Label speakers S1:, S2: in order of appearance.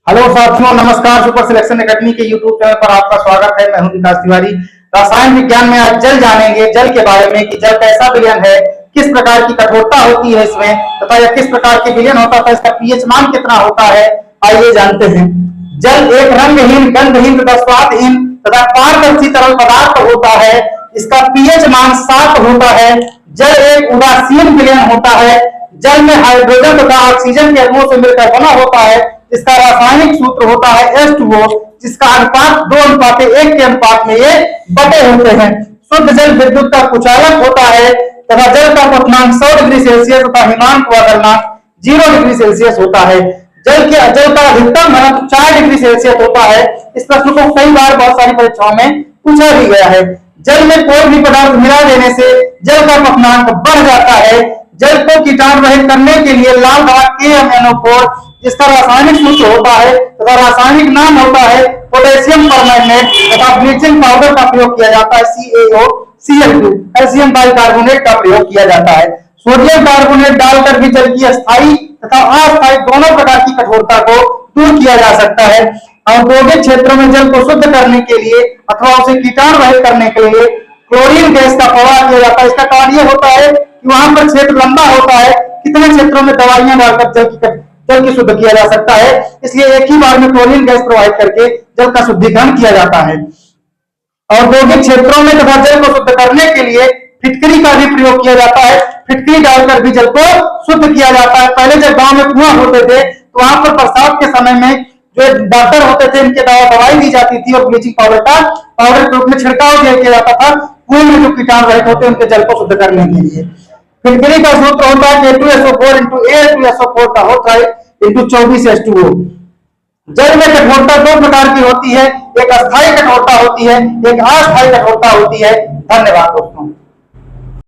S1: Hello साथियों, नमस्कार। Super selection academy के यूट्यूब चैनल पर आपका स्वागत है। मैं हूं विकास तिवारी। रसायन विज्ञान में आज जल जानेंगे, जल के बारे में कि जल कैसा विलयन है, किस प्रकार की कठोरता होती है इसमें तथा यह किस प्रकार के विलयन होता है, इसका पीएच मान कितना होता है, आइए जानते हैं। जल एक रंगहीन, गंधहीन तथा स्वादहीन तथा पारदर्शी तरल पदार्थ होता है। इसका पीएच मान 7 होता है। जल एक उदासीन विलयन होता है। जल में हाइड्रोजन तथा ऑक्सीजन के अणुओं से मिलकर बना होता है। इसका रासायनिक सूत्र होता है H2O, जिसका अनुपात 2:1 के अनुपात में ये बटे होते हैं। शुद्ध जल विद्युत का कुचालक होता है तथा जल का क्वथनांक 100 डिग्री सेल्सियस तथा हिमांक व गलनांक 0 डिग्री सेल्सियस होता है। जल का अधिकतम घनत्व 4 डिग्री सेल्सियस होता है। इस प्रश्न को कई बार बहुत सारी परीक्षाओं में पूछा भी गया है। जल में कोई भी पदार्थ मिला देने से जल का क्वथनांक बढ़ जाता है। जल को कीटाणु रहित करने के लिए लाल दवा KMnO4, जिसका रासायनिक सूत्र होता है तथा रासायनिक नाम होता है पोटेशियम परमैंगनेट तथा ब्लीचिंग पाउडर का प्रयोग किया जाता है CaOCl2, कैल्शियम बाइकार्बोनेट का प्रयोग किया जाता है। सोडियम कार्बोनेट डालकर भी जल की स्थायी तथा अस्थायी दोनों प्रकार की कठोरता को दूर किया जा सकता है। औद्योगिक क्षेत्रों में जल को शुद्ध करने के लिए अथवा उसे कीटाणु रहित करने के लिए क्लोरीन गैस का प्रवाह किया जाता है। इसका कार्य होता है कि वहां पर क्षेत्र लंबा होता है, कितने क्षेत्रों में दवाइयां डालकर जल की शुद्ध किया जा सकता है, इसलिए एक ही बार में क्लोरीन गैस प्रोवाइड करके जल का शुद्धिकरण किया जाता है। औद्योगिक क्षेत्रों में तथा जल को शुद्ध करने के लिए फिटकरी का भी प्रयोग किया जाता है। फिटकरी डालकर भी जल को शुद्ध किया जाता है। पहले जब गांव में कुआं होते थे तो वहां पर बरसात के समय में जो डॉक्टर होते थे, इनके दवाई दी जाती थी और ब्लीचिंग पाउडर का पाउडर के रूप में छिड़काव किया जाता था कुएं में जो कीटाणु रहित होते उनके जल को शुद्ध करने के लिए। फिटकरी का सूत्र होता है K2SO4 A2SO4 का होता है into 24 H2O। जल में कठोरता 2 प्रकार की होती है, एक अस्थायी कठोरता होती है, एक अस्थायी कठोरता होती है। धन्यवाद दोस्तों।